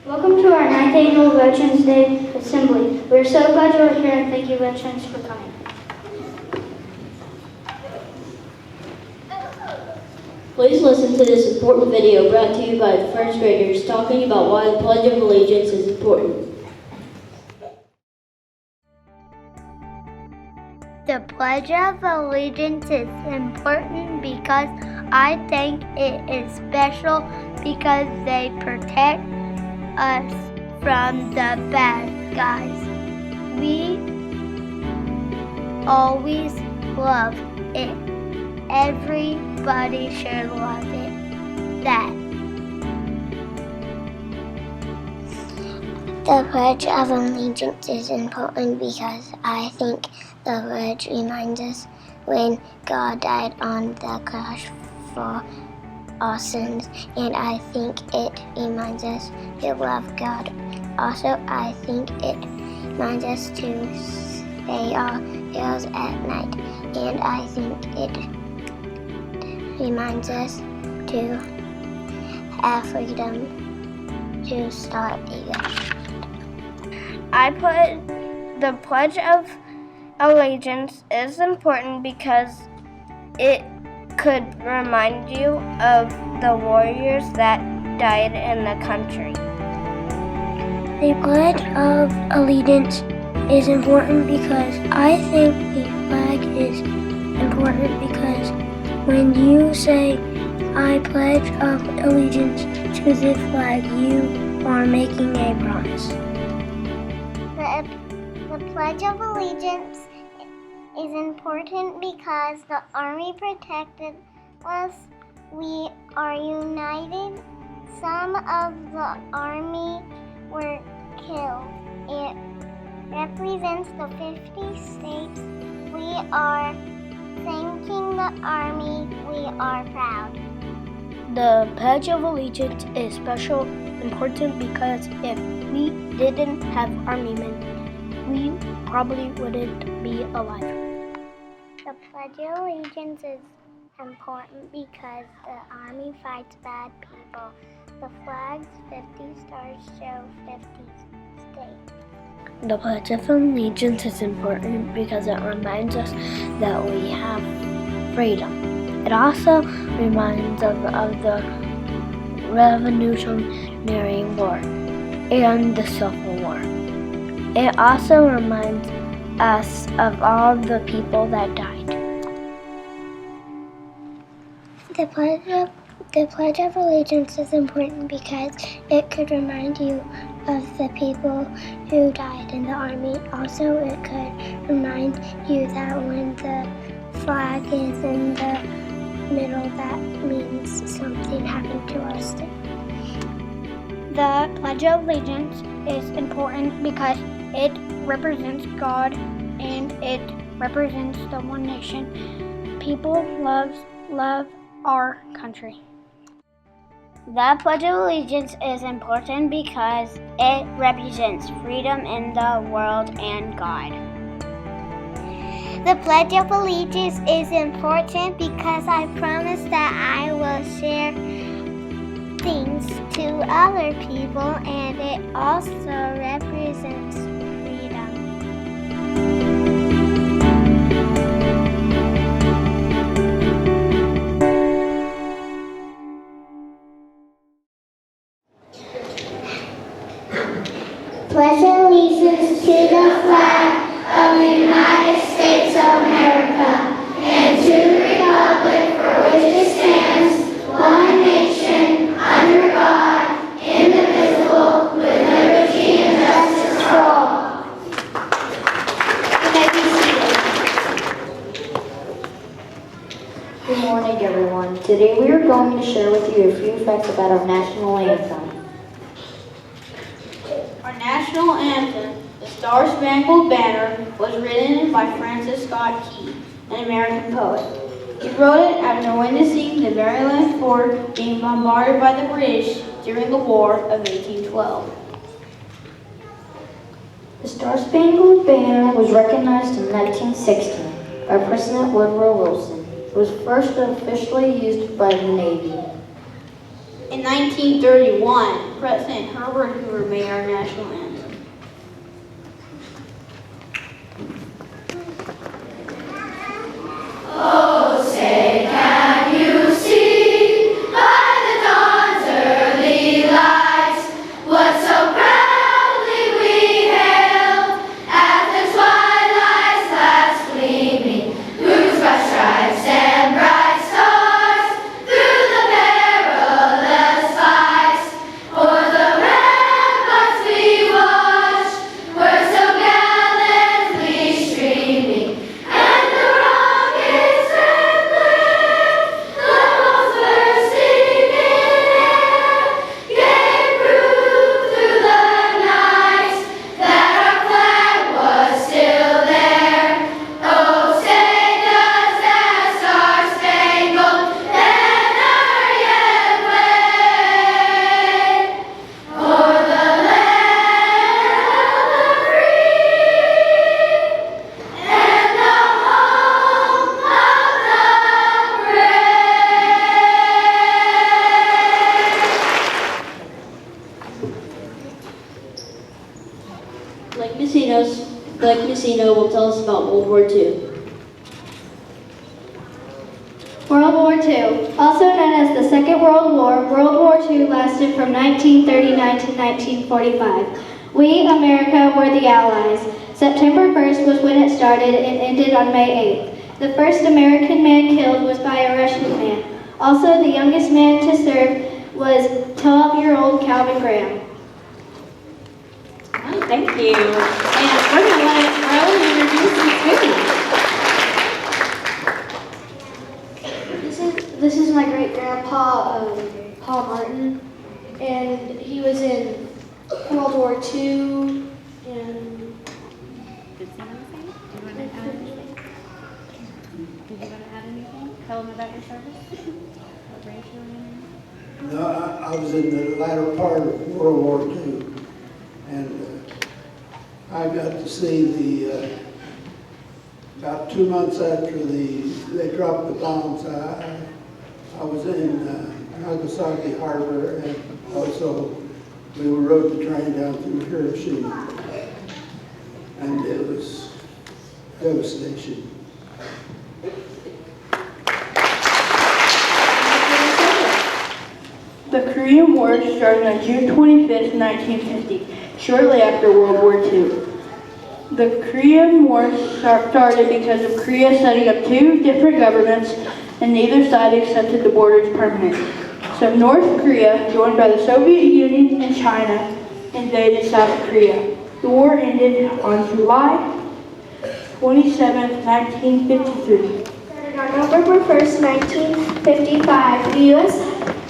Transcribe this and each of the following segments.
Welcome to our 9th Annual Veterans Day Assembly. We're so glad you're here and thank you, veterans, for coming. Please listen to this important video brought to you by the first graders talking about why the Pledge of Allegiance is important. The Pledge of Allegiance is important because I think it is special because they protect us from the bad guys. We always love it. Everybody should love it. The Pledge of Allegiance is important because I think the pledge reminds us when God died on the cross for our sins, and I think it reminds us to love God. Also, I think it reminds us to say our prayers at night, and I think it reminds us to have freedom to start again. I put the Pledge of Allegiance is important because it could remind you of the warriors that died in the country. The Pledge of Allegiance is important because I think the flag is important because when you say, I pledge of allegiance to the flag, you are making a promise. The Pledge of Allegiance is important because the Army protected us. We are united. Some of the Army were killed. It represents the 50 states. We are thanking the Army. We are proud. The Pledge of Allegiance is important because if we didn't have Army men, we probably wouldn't be alive. The Pledge of Allegiance is important because the Army fights bad people. The flag's 50 stars show 50 states. The Pledge of Allegiance is important because it reminds us that we have freedom. It also reminds us of the Revolutionary War and the Civil War. It also reminds us of all the people that died. The Pledge of Allegiance is important because it could remind you of the people who died in the Army. Also, it could remind you that when the flag is in the middle, that means something happened to us. The Pledge of Allegiance is important because it represents God and it represents the one nation. People love our country. The Pledge of Allegiance is important because it represents freedom in the world and God. The Pledge of Allegiance is important because I promise that I will share things to other people, and it also represents freedom. Pledge allegiance to the flag of the United States of America and to the republic for which it stands, one nation, under God, indivisible, with liberty and justice for all. You may be seated. Good morning, everyone. Today we are going to share with you a few facts about our national anthem. Our national anthem, the Star-Spangled Banner, was written by Francis Scott Key, an American poet. He wrote it after witnessing the Maryland fort being bombarded by the British during the War of 1812. The Star-Spangled Banner was recognized in 1916 by President Woodrow Wilson. It was first officially used by the Navy. In In 1931, President HAR-BER made our national anthem. Oh, say, can you see by the dawn's early lights what so proudly we hailed at the twilight's last gleaming, whose bright stripes and bright stars through the perilous fights o'er the ramparts we watched were so gallantly streaming, and the rockets red glare, the most bursting in air, gave proof through the night that our flag was still there. Oh, say does that star-spangled banner yet wave o'er the land of the free and the home of the brave. Blake Messino will tell us about World War II. World War II, also known as the Second World War, World War II lasted from 1939 to 1945. We, America, were the Allies. September 1st was when it started and ended on May 8th. The first American man killed was by a Russian man. Also, the youngest man to serve was 12-year-old Calvin Graham. Oh, thank you. And we're going to let Rowan introduce the students. This is my great-grandpa, Paul Martin, and he was in World War II, and Did you want to add anything? Did you want to add anything? Tell them about your service? What branch you were in? No, I was in the latter part of World War II, and I got to see about 2 months after they dropped the bombs, I was in Nagasaki Harbor, and also we rode the train down through Hiroshima, and it was devastation. The Korean War started on June 25th, 1950, shortly after World War II. The Korean War started because of Korea setting up two different governments, and neither side accepted the borders permanent. So North Korea, joined by the Soviet Union and China, invaded South Korea. The war ended on July 27th, 1953. on November 1st, 1955, the U.S.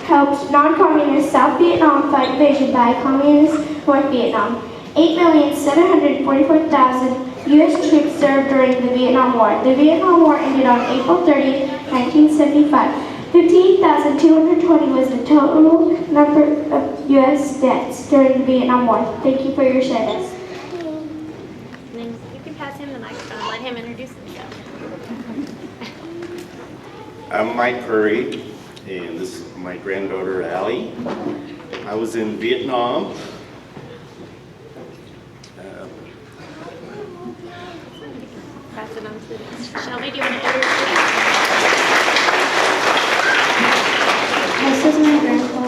helped non-communist South Vietnam fight invasion by communist North Vietnam. 8,744,000 U.S. troops served during the Vietnam War. The Vietnam War ended on April 30, 1975. 58,220 was the total number of U.S. deaths during the Vietnam War. Thank you for your service. And then you can pass him the microphone and let him introduce himself. I'm Mike Curry, and this is my granddaughter, Allie. I was in Vietnam. Pass it on to Shelby. Do you want to introduce? This is my grandpa.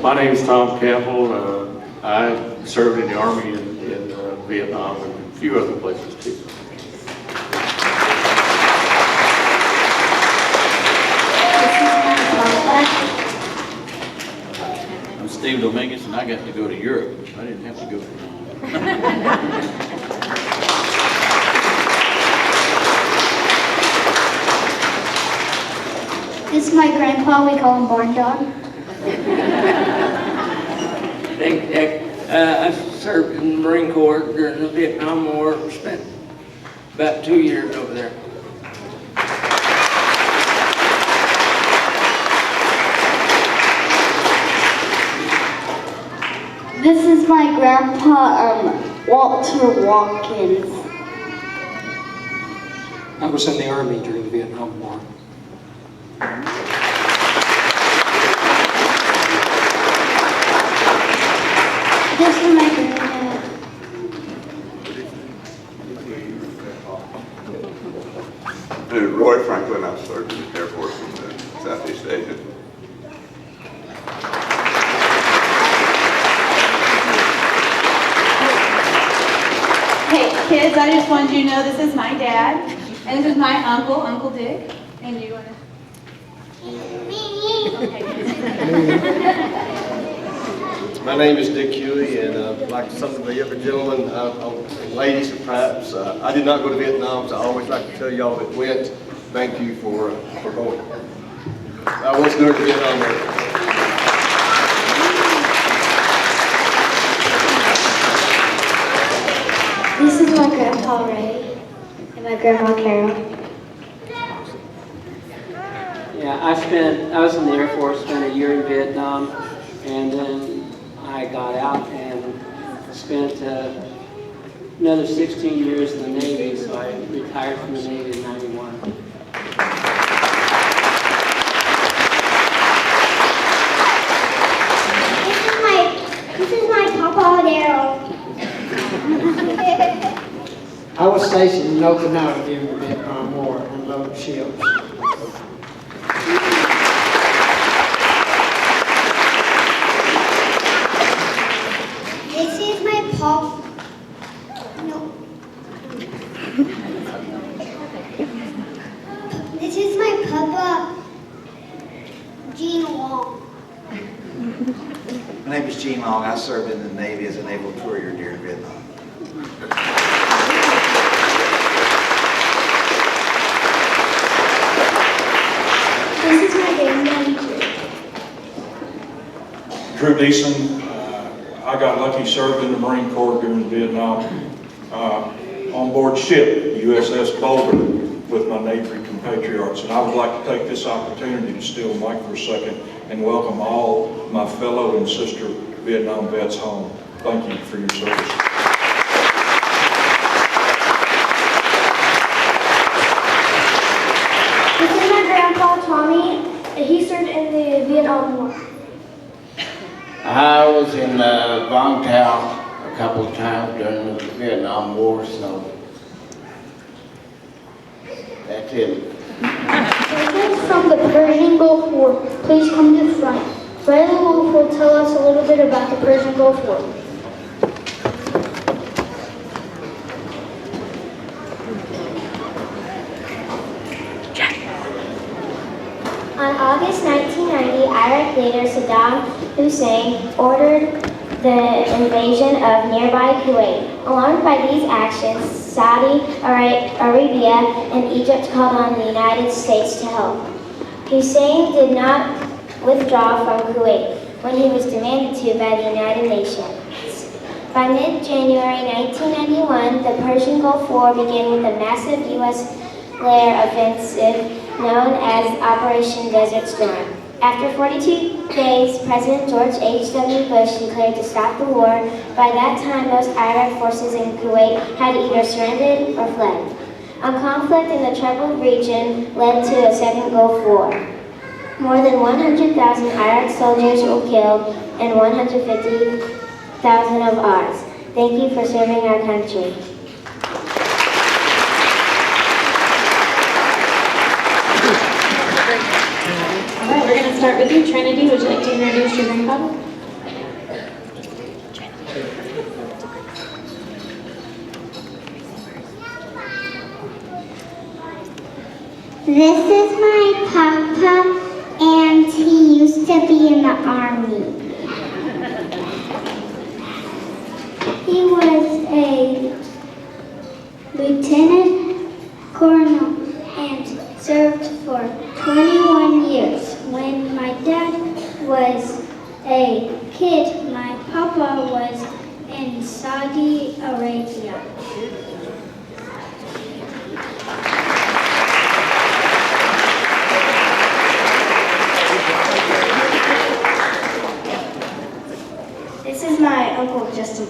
My name is Tom Campbell. I served in the Army in Vietnam and a few other places too. I'm Steve Dominguez, and I got to go to Europe. I didn't have to go to This is my grandpa. We call him Barn Dog. I served in the Marine Corps during the Vietnam War. Spent about 2 years over there. This is my grandpa, Walter Watkins. I was in the Army during the Vietnam War. and I served in the Air Force in Southeast Asia. Hey kids, I just wanted you to know this is my dad, and this is my uncle, Uncle Dick. And you want to? My name is Dick Huey, and like some of the other gentlemen, ladies perhaps, I did not go to Vietnam, so I always like to tell y'all that went, thank you for going. I was during the Vietnam War. This is my grandpa Ray and my grandma Carol. Yeah, I was in the Air Force, spent a year in Vietnam, and then I got out and spent another 16 years in the Navy, so I retired from the Navy in '91. This is my Papa Daryl. I was stationed in Okinawa during the Vietnam War and loaded ships. This is my Papa. No. This is my Papa Gene Wong. My name is Gene Long. I served in the Navy as a naval courier during Vietnam. This is my granddaddy. Drew Deason. I got lucky, served in the Marine Corps during Vietnam. On board ship, USS Boulder, with my Navy compatriots. And I would like to take this opportunity to steal a mic for a second and welcome all my fellow and sister Vietnam vets home. Thank you for your service. This is my grandpa Tommy, and he served in the Vietnam War. I was in Vong Tau a couple of times during the Vietnam War, so that's it. From the Persian Gulf War, please come to the front. Riley Wolf will tell us a little bit about the Persian Gulf War. On August 1990, Iraq leader Saddam Hussein ordered the invasion of nearby Kuwait. Alarmed by these actions, Saudi Arabia and Egypt called on the United States to help. Hussein did not withdraw from Kuwait when he was demanded to by the United Nations. By mid-January 1991, the Persian Gulf War began with a massive U.S. air offensive known as Operation Desert Storm. After 42 days, President George H.W. Bush declared to stop the war. By that time, most Iraq forces in Kuwait had either surrendered or fled. A conflict in the troubled region led to a second Gulf War. More than 100,000 Iraq soldiers were killed and 150,000 of ours. Thank you for serving our country. All right, we're going to start with you. Trinity, would you like to introduce your grandfather? This is my Papa, and he used to be in the Army. He was a lieutenant colonel and served for 21 years. When my dad was a kid, my papa was in Saudi Arabia. This is my Uncle Justin.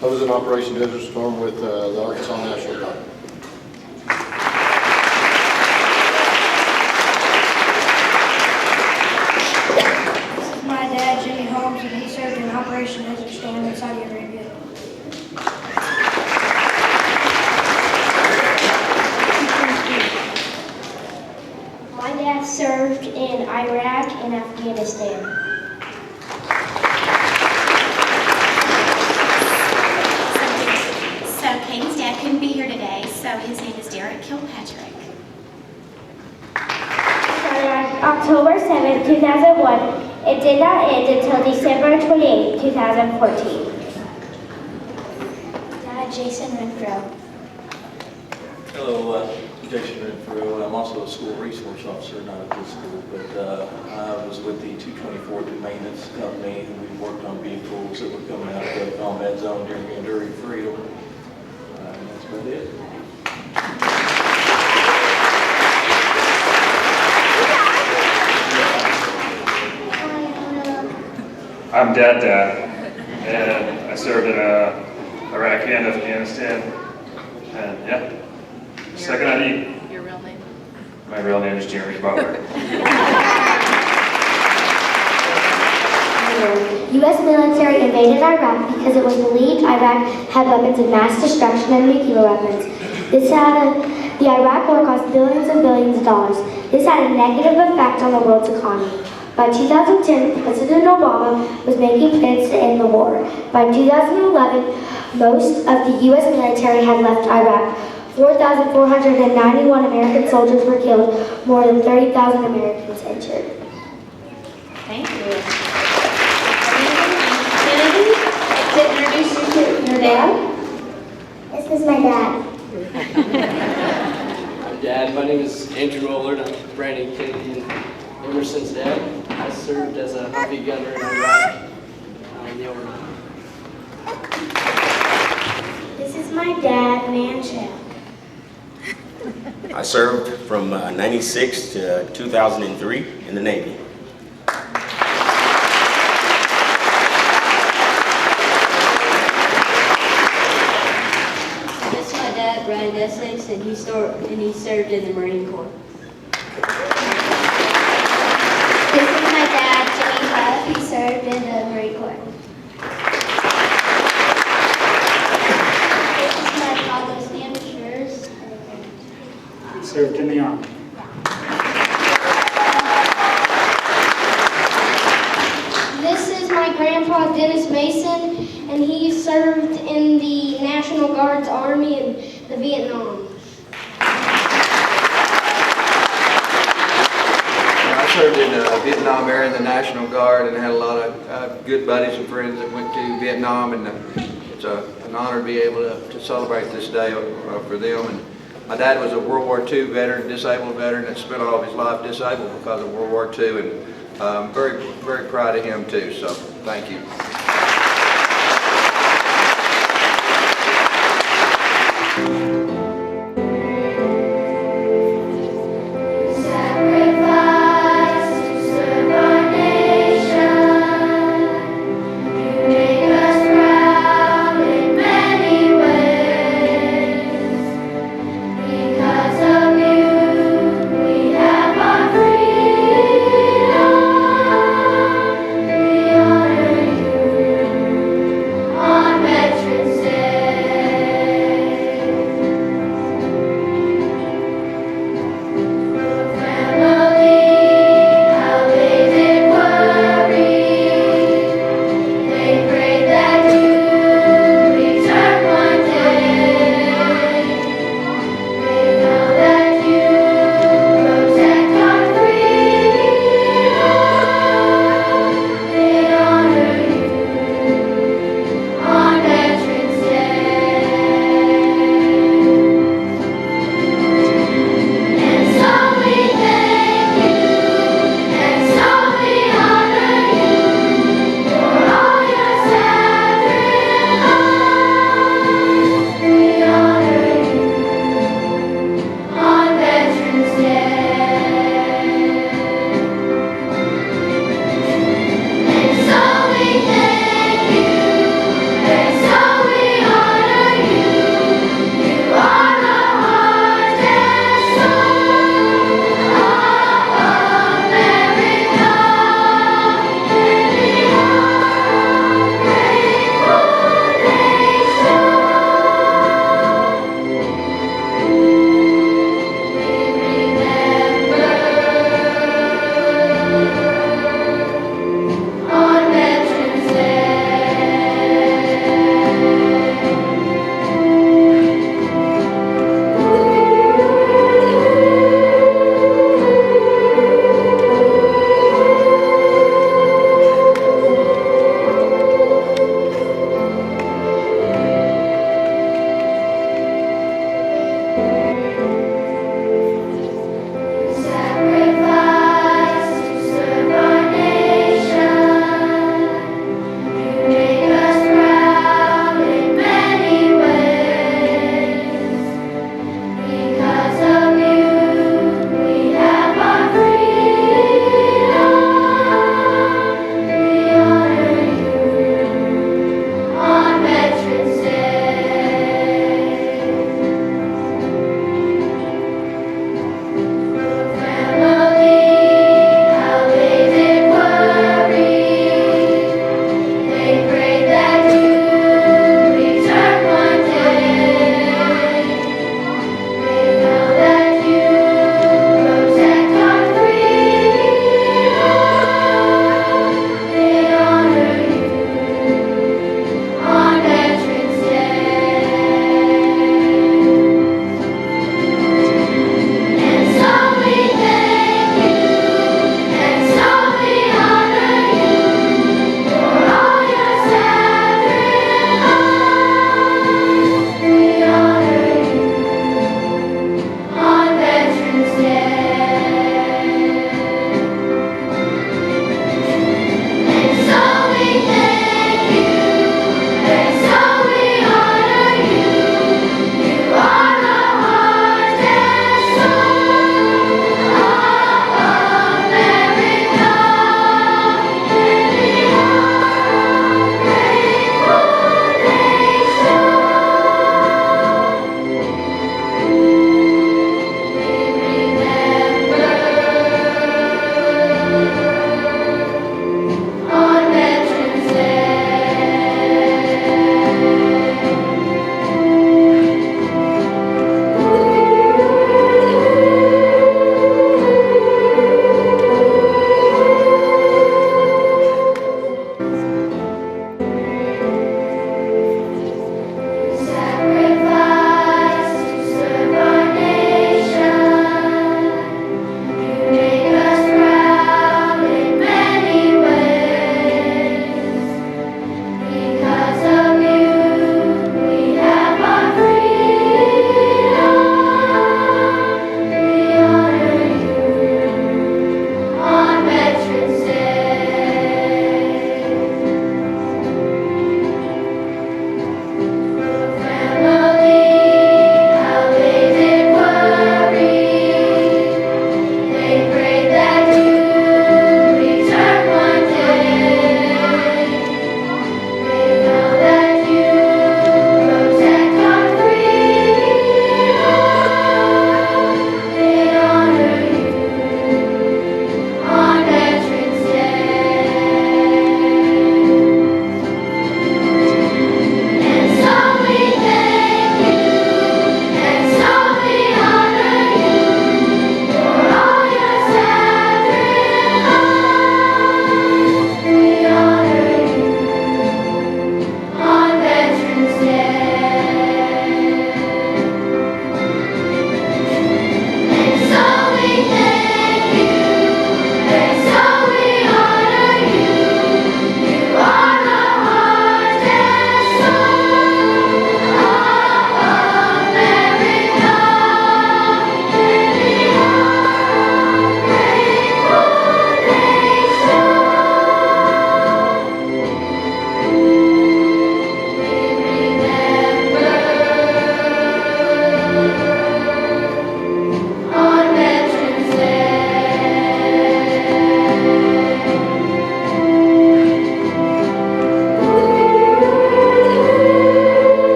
I was in Operation Desert Storm with the Arkansas National Guard. This is my dad, Jimmy Holmes, and he served in Operation Desert Storm in Saudi Arabia. Iraq and Afghanistan. So Caden's dad couldn't be here today, so his name is Derek Kilpatrick. Started on October 7, 2001. It did not end until December 28, 2014. Jason Renfro. Hello, Jason Renfro. I'm also a school resource officer, not at this school, but I was with the 224th Maintenance Company, and we worked on vehicles that were coming out of the combat zone during the enduring freedom. And that's about it. I'm Dad, and I served in Iraq and Afghanistan, and yeah, second ID. Your real name? My real name is Jeremy Butler. U.S. military invaded Iraq because it was believed Iraq had weapons of mass destruction and nuclear weapons. The Iraq War cost billions and billions of dollars. This had a negative effect on the world's economy. By 2010, President Obama was making plans to end the war. By 2011, most of the U.S. military had left Iraq. 4,491 American soldiers were killed, more than 30,000 Americans injured. Thank you. Kennedy, to introduce you to your dad. This is my dad. Dad, my name is Andrew Ollard. I'm Brandon Kennedy and Emerson's dad. I served as a Humvee gunner in Iraq in the Army. This is my dad, Manchad. I served from 96 to 2003 in the Navy. This is my dad, Brian Essex, and he served in the Marine Corps. This is my dad, Jimmy Huff. He served in the Marine Corps. This is my father, Stan Schurz. He served in the Army. This is my grandpa, Dennis Mason, and he served in the National Guard's Army in the Vietnam. I served in the Vietnam era in the National Guard and had a lot of good buddies and friends that went to Vietnam, and it's an honor to be able to celebrate this day for them. And my dad was a World War II veteran, disabled veteran, that spent all of his life disabled because of World War II, and I'm very, very proud of him too, so thank you.